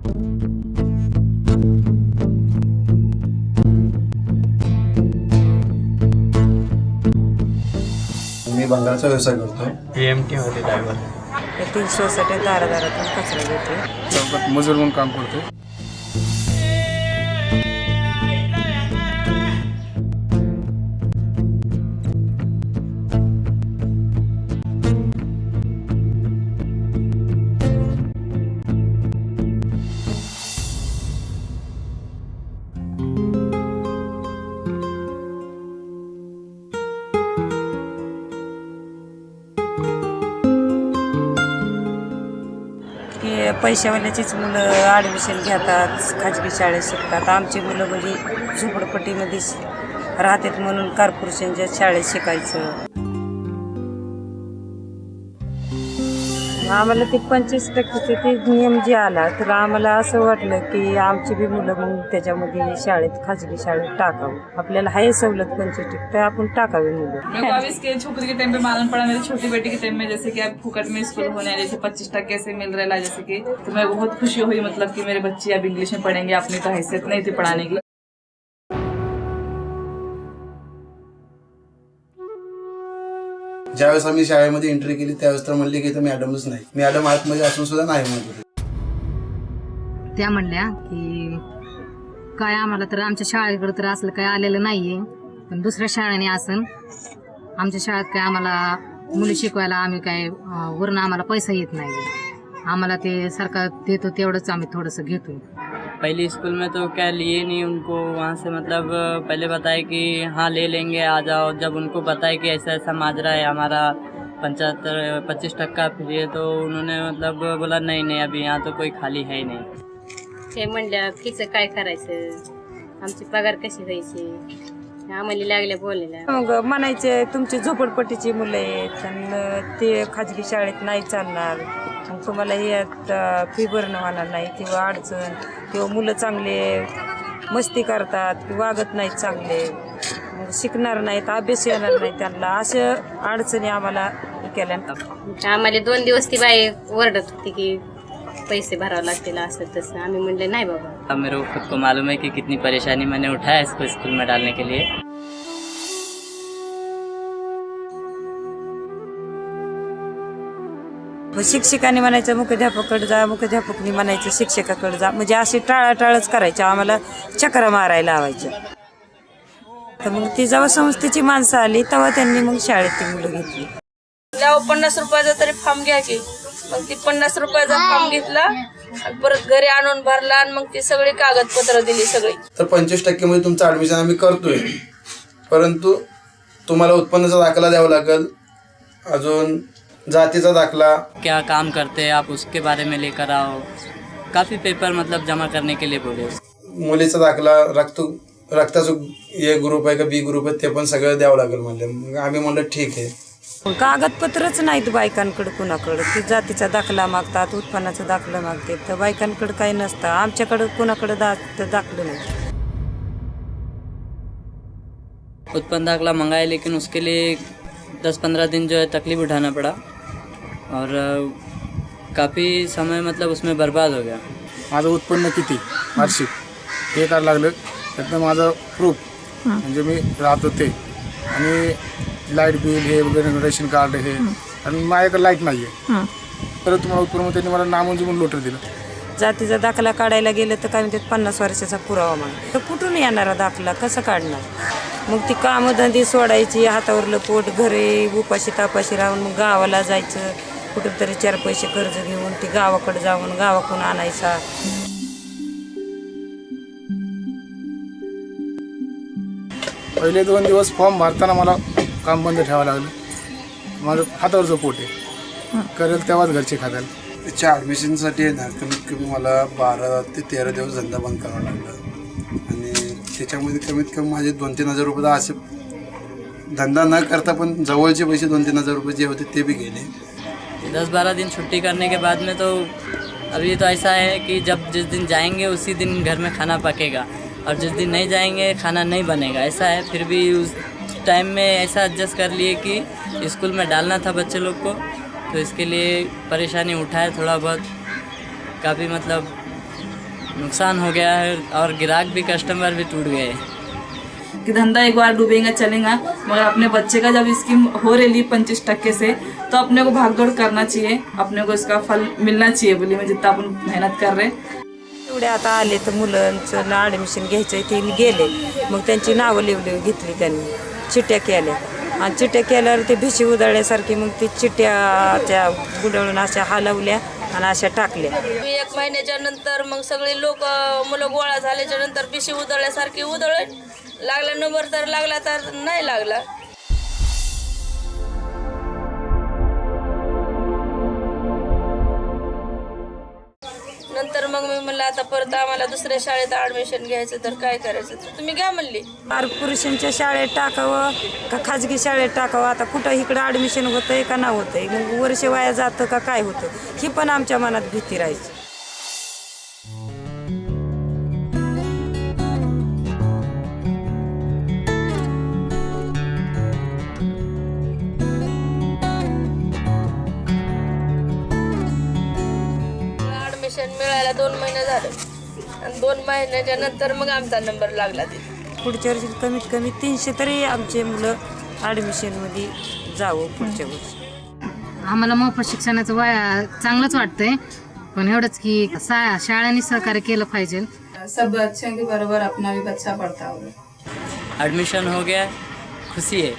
मी बंगालचा व्यवसाय करतो. PMT मध्ये ड्रायव्हर. 3 सोसायटी दारादारातून कचरा घेते. चौकात मजूर म्हणून काम करतो. की पैशावाल्याचीच मुलं ॲडमिशन घेतात, खाजगी शाळेत शिकतात. आमची मुलं म्हणजे झोपडपट्टीमध्ये राहतात म्हणून कॉर्पोरेशनच्या शाळेत शिकायचं. आम्हाला ते 25% ते नियम जे आला तर आम्हाला असं वाटलं की आमची बी मुलं मग त्याच्यामध्ये शाळेत खाजगी शाळेत टाकावं. आपल्याला आहे सवलत 25% तर आपण टाकावी मुलं. मेरे को अब इसके छोकरी के टाइम पे मालूम पड़ा, मेरी छोटी बेटी के टाइम में जैसे कि अब फुकट में स्कूल होने है, जैसे 25% से मिल रहा है जैसे कि, तो मैं बहुत खुशी हुई, मतलब कि मेरे बच्चे अब इंग्लिश में पढ़ेंगे. अपनी तो हैसियत नहीं थी पढ़ाने की. ज्यावेळेस आम्ही शाळेमध्ये एंट्री केली त्यावेळेस तर म्हणले की इथं मॅडमच नाही. मॅडम आतमध्ये असून सुद्धा नाही म्हणत. त्या म्हणल्या की काय आम्हाला तर आमच्या शाळेकडे तर असलं काय आलेलं नाहीये, पण दुसऱ्या शाळेने असन. आमच्या शाळेत काय आम्हाला मुली शिकवायला आम्ही काय वरून आम्हाला पैसा येत नाही. आम्हाला ते सरकार देतो तेवढंच आम्ही थोडंसं घेतो. पहली स्कूल में तो क्या लिए नहीं उनको, वहाँ से मतलब पहले बताए कि हाँ ले लेंगे आ जाओ. जब उनको बताए कि ऐसा ऐसा माजरा है हमारा 25% फ्री है, तो उन्होंने मतलब बोला नहीं नहीं अभी यहाँ तो कोई खाली है ही नाही. ते म्हणल्या तिचं काय करायचं, आमची पगार कशी व्हायची, आम्हाला लागल्या बोलायला. मग म्हणायचे तुमची झोपडपट्टीची मुलं आहेत आणि ते खाजगी शाळेत नाही चालणार, मग तुम्हाला यात फी भरणं होणार नाही किंवा अडचण, किंवा मुलं चांगले मस्ती करतात किंवा वागत नाहीत चांगले, मग शिकणार नाहीत, अभ्यास येणार नाही त्यांना, अशा अडचणी आम्हाला केल्या. आम्हाला 2 दिवस ती बाई ओरडत होती की पैसे भरावं लागतील असं तसं. आम्ही म्हणले नाही बाबा. अब मेरे को खुद को मालूम है कि कितनी परेशानी मैंने उठाया इसको स्कूल में डालने के लिए. शिक्षकांनी म्हणायचं मुख्याध्यापकाकडे जा, मुख्याध्यापकनी म्हणायचं शिक्षकाकडे जा, म्हणजे अशी टाळाटाळच करायची, आम्हाला चक्रा मारायला लावायच्या. तर मग ती जेव्हा संस्थेची माणसं आली तेव्हा त्यांनी मग शाळेत ती मुलं घेतली. 50 रुपयाचा तरी फॉर्म घ्या की, मग ती 50 रुपयाचा फॉर्म घेतला आणि परत घरी आणून भरला आणि मग ती सगळी कागदपत्र दिली सगळी. तर 25% मध्ये तुमचं ऍडमिशन आम्ही करतोय, परंतु तुम्हाला उत्पन्नाचा दाखला द्यावा लागेल, अजून जातीचा दाखला. क्या काम करते हैं आप उसके बारे में लेकर आओ. काफ़ी पेपर मतलब जमा करने के लिए बोले. मुलीचा दाखला, रक्ताचं ए ग्रुप आहे का बी ग्रुप आहे ते पण सगळं द्यावं लागेल म्हणलं. मग आम्ही म्हणलं ठीक आहे. कागदपत्रच नाहीत बायकांकडे कुणाकडं. ती जातीचा दाखला मागतात, उत्पन्नाचा दाखला मागतात, तर बायकांकडे काही नसतं. आमच्याकडं कुणाकडे दाखलं नाही. उत्पन्न दाखला मंगाए लेकिन उसके लिए 10-15 दिन जो है तकलीफ उठाना पड़ा और काफ़ी समय मतलब उसमें बर्बाद हो गया. माझं उत्पन्न किती वार्षिक हे करायला लागलं. त्यातनं माझं प्रूफ म्हणजे मी राहतो ते, आणि लाईट बिल हे वगैरे, रेशन कार्ड हे, आणि माझ्याकडे लाईट नाही आहे. परत तुम्हाला उत्पन्न त्यांनी मला नामंजूर म्हणून लोटर दिलं. जातीचा दाखला काढायला गेलं तर काय म्हणतात 50 वर्षाचा पुरावा माग. तर कुठून येणारा दाखला कसं काढणार. मग ती कामधंदी सोडायची, हातावरलं पोट, घरी उपाशी तापाशी राहून मग गावाला जायचं, कुठं तरी 4 पैसे कर्ज घेऊन ती गावाकडे जाऊन गावाकडून आणायचा. पहिले 2 दिवस फॉर्म भरताना मला काम बंद ठेवावं लागलं. माझं हातावरचं पोट आहे, करेल तेव्हाच घरचे खाताल. त्याच्या ॲडमिशनसाठी आहे ना कमीत कमी मला 12 ते 13 दिवस धंदा बंद करावा लागला. आणि त्याच्यामध्ये कमीत कमी माझे 2-3 हजार रुपये असे धंदा न करता पण जवळचे पैसे 2-3 हजार रुपये जे होते ते भी गेले. 10-12 दिन छुट्टी करने के बाद में तो अभी तो ऐसा है कि जब जिस दिन जाएंगे उसी दिन घर में खाना पकेगा, और जिस दिन नहीं जाएंगे खाना नहीं बनेगा. ऐसा है. फिर भी उस टाइम में ऐसा एडजस्ट कर लिए कि स्कूल में डालना था बच्चे लोग को, तो इसके लिए परेशानी उठाए थोड़ा बहुत. काफ़ी मतलब नुकसान हो गया है और ग्राहक भी कस्टमर भी टूट गए। कि धंधा एक बार डूबेगा चलेगा, मगर अपने बच्चे का जब स्कीम हो रही 25% से, तो अपने को भागदौड़ करना चाहिए, अपने को इसका फल मिलना चाहिए बोली मैं जितना अपन मेहनत कर रहे। एवढे आता आले तर मुलांचं ना ॲडमिशन घ्यायचं आहे, ते गेले. मग त्यांची नावं लिवली घेतली त्यांनी, चिठ्ठ्या केल्या आणि चिठ्ठ्या केल्यावर ते भिशी उधळल्यासारखी मग ती चिठ्ठ्या त्या बुडवून अशा हलवल्या आणि अशा टाकल्या. 1 महिन्याच्या नंतर मग सगळे लोक मुलं गोळा झाल्याच्या नंतर पिशी उधळल्यासारखी उधळ लागला. नंबर तर लागला तर नाही लागला. नंतर मग मी म्हणलं आता परत आम्हाला दुसऱ्या शाळेत ॲडमिशन घ्यायचं तर काय करायचं, तर तुम्ही घ्या म्हणली. पुरुषांच्या शाळेत टाकावं का खाजगी शाळेत टाकावं, आता कुठं इकडं ॲडमिशन होतंय का ना होतंय, मग वर्ष वाया जातं का काय होतं, ही पण आमच्या मनात भीती राहायची. ॲडमिशन मिळायला 2 महिने झाले आणि 2 महिन्याच्या नंतर मग आमचा नंबर लागला. पुढच्या वर्षी कमीत कमी 300 तरी आमचे मुलं ॲडमिशनमध्ये जावं पुढच्या वर्षी. आम्हाला मोफत शिक्षणाचं चांगलंच वाटतंय, पण एवढंच की शाळांनी सहकार्य केलं पाहिजे. सब बच्चों के बराबर अपना भी बच्चा पढ़ता होगा. एडमिशन हो गया, खुशी है।